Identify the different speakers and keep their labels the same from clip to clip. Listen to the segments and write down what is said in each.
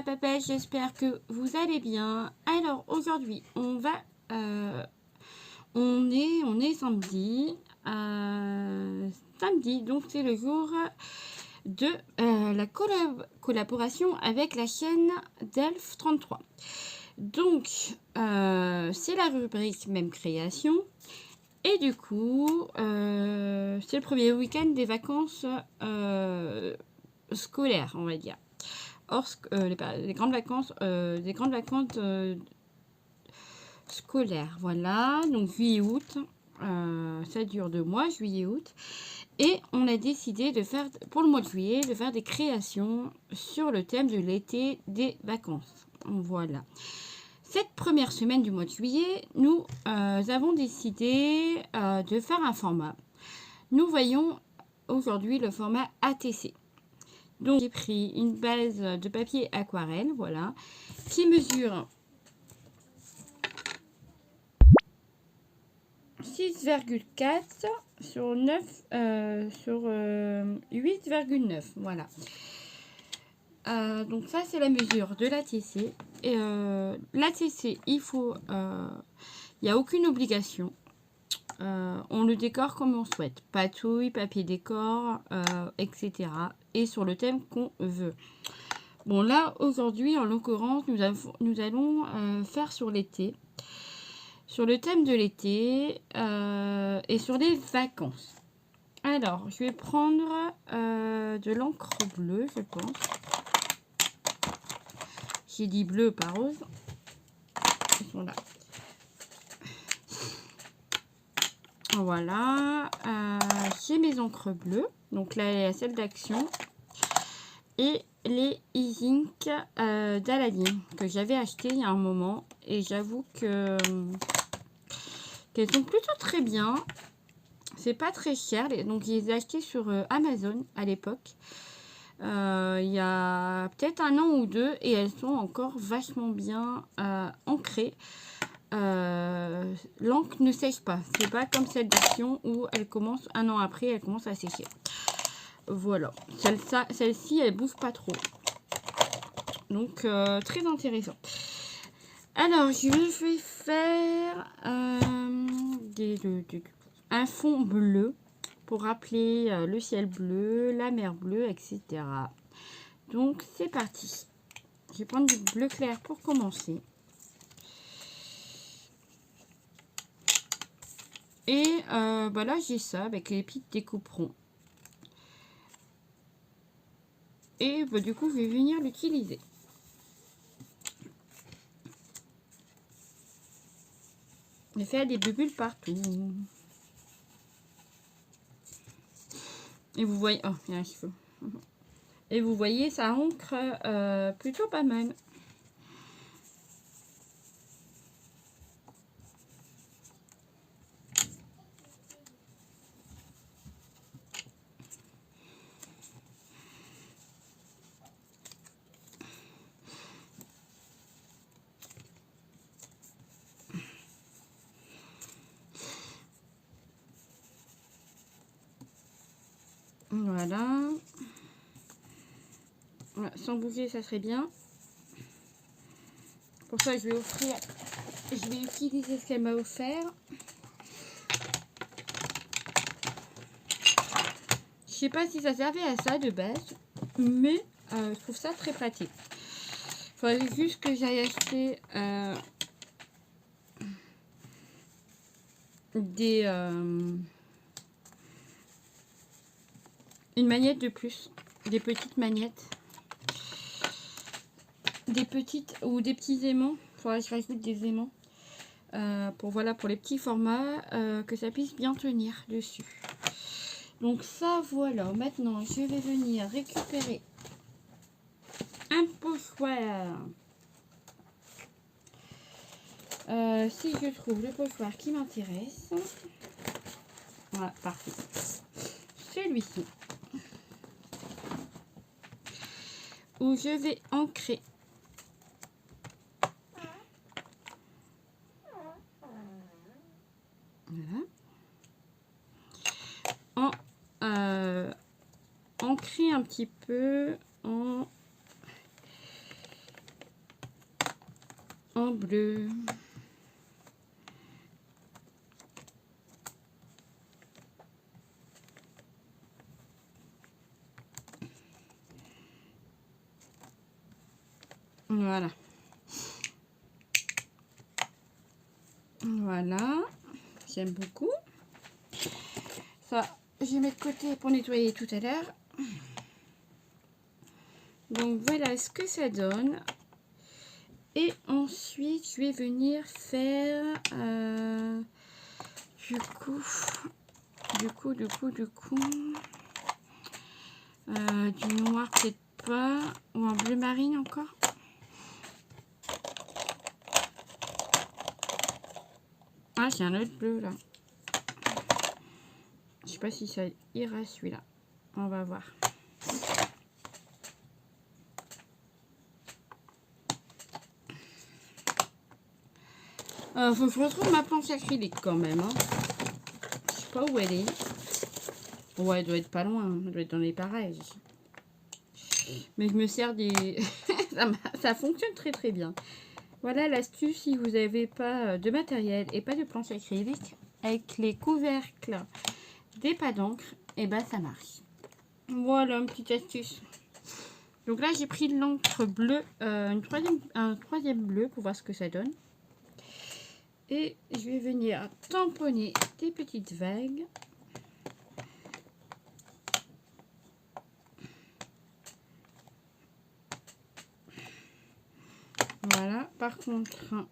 Speaker 1: Papapèche, j'espère que vous allez bien. Alors aujourd'hui, on est samedi. Samedi, donc c'est le jour de la collaboration avec la chaîne Delph 33. Donc, c'est la rubrique Même Création. Et du coup, c'est le premier week-end des vacances scolaires, on va dire. Or, les grandes vacances, scolaires, voilà. Donc juillet-août, ça dure 2 mois, juillet-août. Et on a décidé de faire, pour le mois de juillet, de faire des créations sur le thème de l'été des vacances. Voilà. Cette première semaine du mois de juillet, nous avons décidé de faire un format. Nous voyons aujourd'hui le format ATC. Donc, j'ai pris une base de papier aquarelle, voilà, qui mesure 6,4 sur 9 sur 8,9, voilà. Donc ça c'est la mesure de l'ATC. Et l'ATC, il n'y a aucune obligation. On le décore comme on souhaite. Patouille, papier décor, etc. Et sur le thème qu'on veut. Bon là, aujourd'hui, en l'occurrence, nous allons faire sur l'été. Sur le thème de l'été et sur les vacances. Alors, je vais prendre de l'encre bleue, je pense. J'ai dit bleu, pas rose. Ils sont là. Voilà. J'ai mes encres bleues. Donc là, il y a celle d'Action. Et les e-ink d'Aladin que j'avais acheté il y a un moment. Et j'avoue que qu'elles sont plutôt très bien. C'est pas très cher. Donc, je les ai achetées sur Amazon à l'époque. Il y a peut-être 1 an ou 2 et elles sont encore vachement bien ancrées. L'encre ne sèche pas. C'est pas comme celle d'Action où elle commence 1 an après, elle commence à sécher. Voilà. Celle-ci, elle bouge pas trop. Donc, très intéressant. Alors, je vais faire un fond bleu pour rappeler le ciel bleu, la mer bleue, etc. Donc, c'est parti. Je vais prendre du bleu clair pour commencer. Et bah là, j'ai ça avec les petites découperons. Et bah, du coup, je vais venir l'utiliser. Je vais faire des bulles partout. Et vous voyez... Oh, il y a un cheveu. Et vous voyez, ça ancre plutôt pas mal. Voilà. Sans bouger, ça serait bien. Pour ça, je vais utiliser ce qu'elle m'a offert. Je sais pas si ça servait à ça de base, mais je trouve ça très pratique. Il faudrait juste que j'aille acheter une magnette de plus, des petites magnettes, des petites ou des petits aimants. Il faudrait que je rajoute des aimants pour les petits formats, que ça puisse bien tenir dessus. Donc ça, voilà. Maintenant, je vais venir récupérer un pochoir. Si je trouve le pochoir qui m'intéresse. Voilà, parfait. Celui-ci. Où je vais ancrer. Voilà. Ancrer un petit peu en en bleu. Voilà. Voilà. J'aime beaucoup. Ça, je vais mettre de côté pour nettoyer tout à l'heure. Donc voilà ce que ça donne. Et ensuite, je vais venir faire du coup, du noir peut-être pas, ou un bleu marine encore. Ah, c'est un autre bleu là. Je sais pas si ça ira celui-là. On va voir. Faut que je retrouve ma planche acrylique quand même. Hein. Je sais pas où elle est. Ouais, elle doit être pas loin. Elle doit être dans les parages. Mais je me sers des... ça fonctionne très très bien. Voilà l'astuce si vous n'avez pas de matériel et pas de planche acrylique. Avec les couvercles des pâtes d'encre, et ben ça marche. Voilà une petite astuce. Donc là j'ai pris de l'encre bleue, un troisième bleu pour voir ce que ça donne. Et je vais venir tamponner des petites vagues. Voilà, par contre,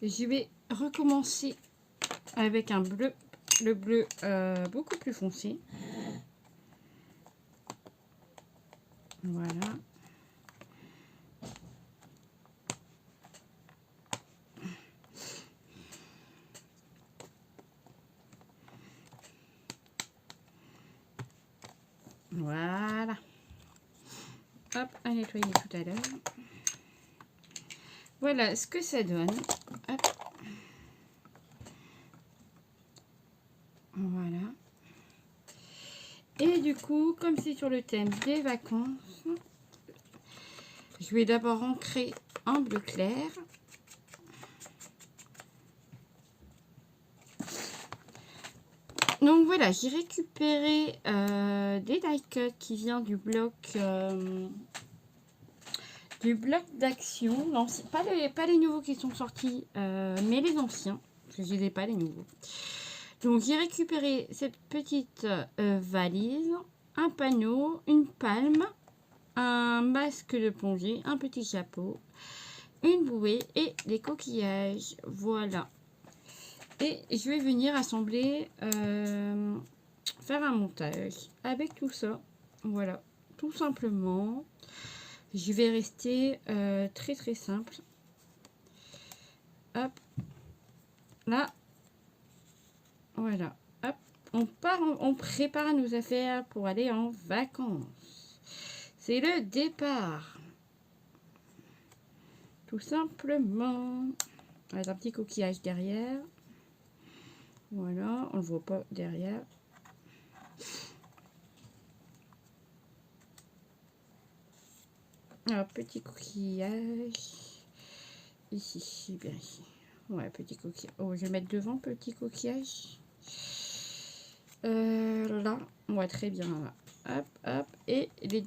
Speaker 1: je vais recommencer avec un bleu, le bleu beaucoup plus foncé. Voilà. Voilà. Hop, à nettoyer tout à l'heure. Voilà ce que ça donne. Hop. Voilà. Et du coup, comme c'est sur le thème des vacances, je vais d'abord ancrer en bleu clair. Donc voilà, j'ai récupéré des die cuts qui vient du bloc d'action. Pas les nouveaux qui sont sortis, mais les anciens. Parce que je les ai pas les nouveaux. Donc j'ai récupéré cette petite valise, un panneau, une palme, un masque de plongée, un petit chapeau, une bouée et des coquillages. Voilà. Et je vais venir assembler, faire un montage avec tout ça. Voilà, tout simplement. Je vais rester très très simple. Hop, là, voilà. Hop, on prépare nos affaires pour aller en vacances. C'est le départ. Tout simplement. Avec un petit coquillage derrière. Voilà, on ne le voit pas derrière. Alors, petit coquillage. Ici, bien ici. Ouais, petit coquillage. Oh, je vais mettre devant, petit coquillage. Là, ouais, très bien, là. Hop, hop. Et les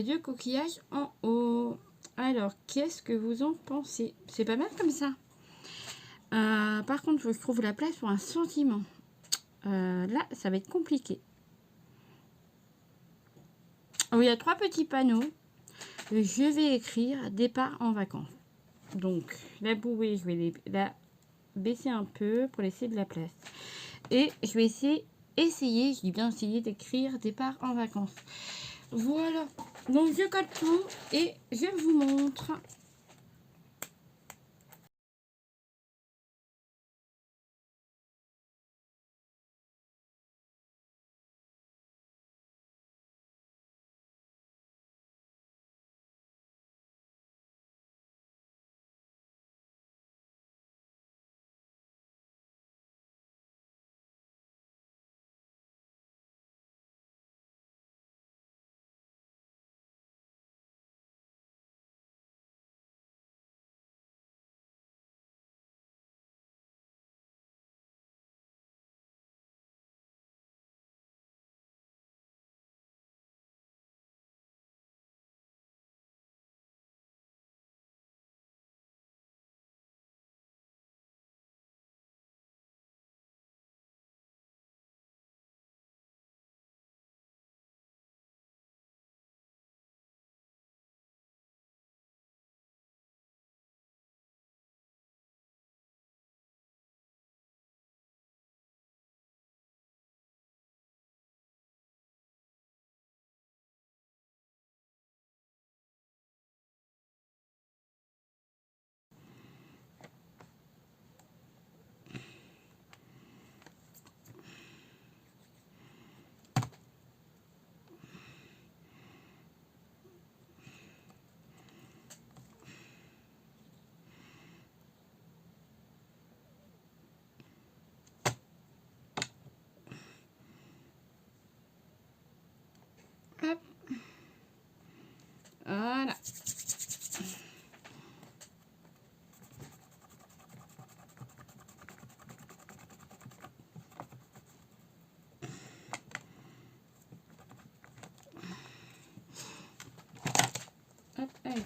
Speaker 1: deux coquillages en haut. Alors, qu'est-ce que vous en pensez? C'est pas mal comme ça. Par contre, il faut que je trouve la place pour un sentiment. Là, ça va être compliqué. Oh, il y a 3 petits panneaux. Je vais écrire départ en vacances. Donc, la bouée, je vais la baisser un peu pour laisser de la place. Et je vais essayer, je dis bien essayer d'écrire départ en vacances. Voilà. Donc, je colle tout et je vous montre.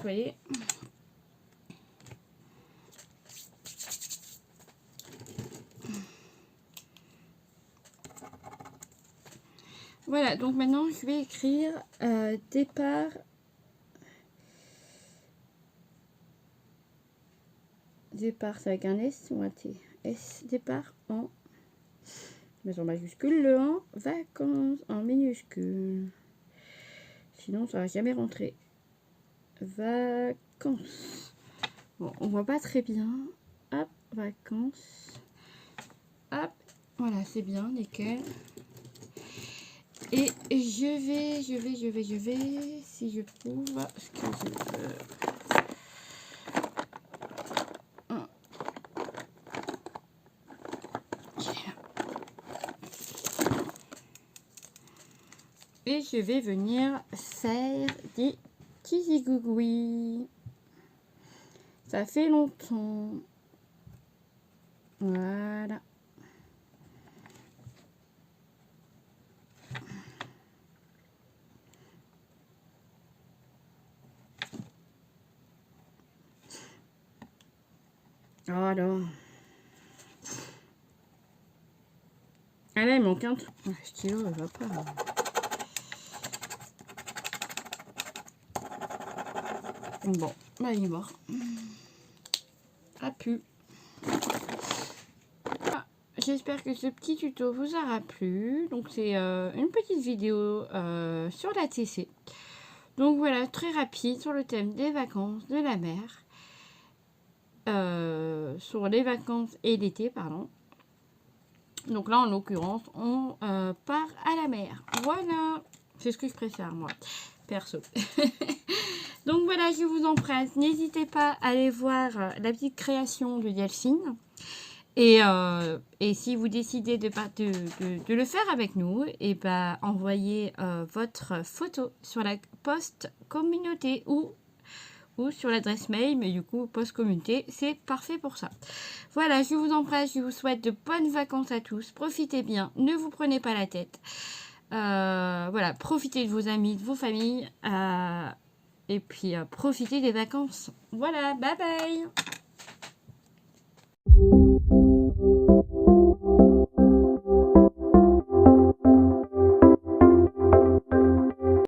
Speaker 1: nettoyer. Voilà, donc maintenant je vais écrire départ. Départ, c'est avec un S ou un T? S, départ en, mais en majuscule, le en, vacances en minuscule. Sinon, ça va jamais rentrer. Vacances. Bon, on voit pas très bien. Hop, vacances. Hop, voilà, c'est bien, nickel. Et je vais, si je trouve ce que je veux. Et je vais venir faire des petits égougouis. Ça fait longtemps. Voilà. Alors. Ah là, il manque un truc. Le stylo, il va pas. Bon, bah il est mort. A pu. Ah, j'espère que ce petit tuto vous aura plu. Donc c'est une petite vidéo sur la TC. Donc voilà, très rapide sur le thème des vacances de la mer. Sur les vacances et l'été, pardon. Donc là, en l'occurrence, on part à la mer. Voilà, c'est ce que je préfère, moi, perso. Donc voilà, je vous empresse. N'hésitez pas à aller voir la petite création de Delphine. Et si vous décidez de le faire avec nous, et bah, envoyez votre photo sur la post communauté ou sur l'adresse mail, mais du coup, post communauté, c'est parfait pour ça. Voilà, je vous embrasse, je vous souhaite de bonnes vacances à tous. Profitez bien, ne vous prenez pas la tête. Voilà, profitez de vos amis, de vos familles, et puis profitez des vacances. Voilà, bye bye!